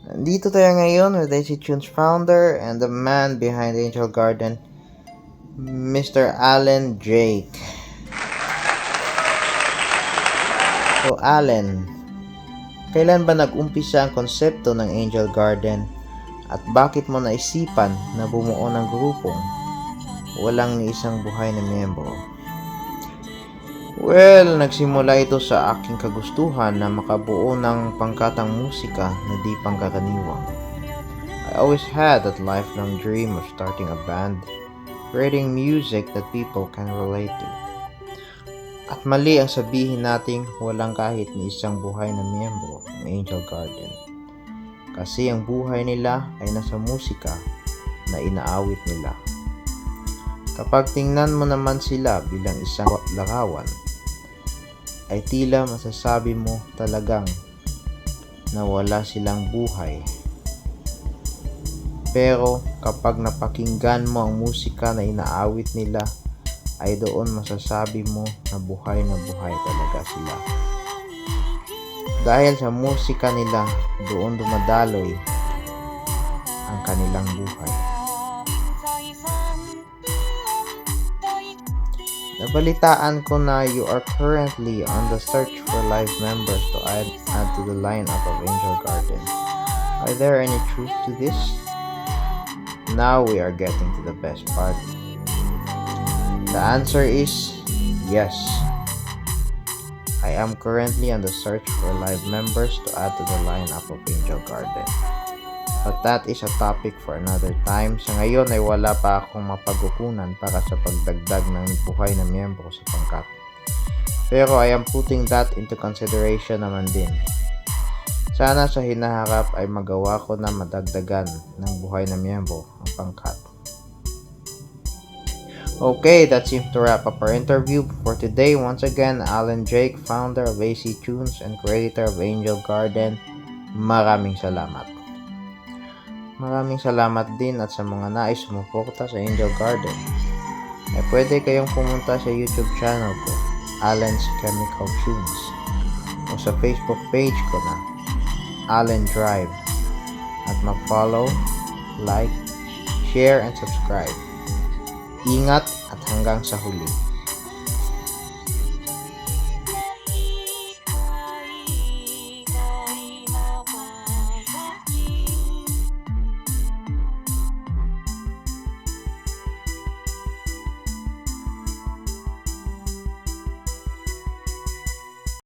Nandito tayo ngayon with AC Tunes founder and the man behind Angel Garden, Mr. Alan Drake. So Alan, kailan ba nag-umpisa ang konsepto ng Angel Garden at bakit mo naisipan na bumuo ng grupong walang ni isang buhay na miyembro? Well, nagsimula ito sa aking kagustuhan na makabuo ng pangkatang musika na di pangkaraniwang. I always had that lifelong dream of starting a band, creating music that people can relate to. At mali ang sabihin nating walang kahit ni isang buhay na miyembro ng Angel Garden. Kasi ang buhay nila ay nasa musika na inaawit nila. Kapag tingnan mo naman sila bilang isang larawan, ay tila masasabi mo talagang na wala silang buhay. Pero kapag napakinggan mo ang musika na inaawit nila, ay doon masasabi mo na buhay talaga sila. Dahil sa musika nila, doon dumadaloy ang kanilang buhay. Nabalitaan ko na you are currently on the search for live members to add to the lineup of Angel Garden. Are there any truth to this? Now we are getting to the best part. The answer is yes. I am currently on the search for live members to add to the lineup of Angel Garden. But that is a topic for another time. Sa ngayon ay wala pa akong mapagkukunan para sa pagdagdag ng buhay na miyembro sa pangkat. Pero I am putting that into consideration naman din. Sana sa hinaharap ay magawa ko na madagdagan ng buhay na miyembro ang pangkat. Okay, that seems to wrap up our interview for today. Once again, Alan Drake, founder of AC Tunes and creator of Angel Garden. Maraming salamat. Maraming salamat din at sa mga nais sumuporta sa Angel Garden. Ay pwede kayong pumunta sa YouTube channel ko, Alan's Chemical Tunes, o sa Facebook page ko na, Alan Drive, at mag-follow, like, share, and subscribe. Ingat at hanggang sa huli.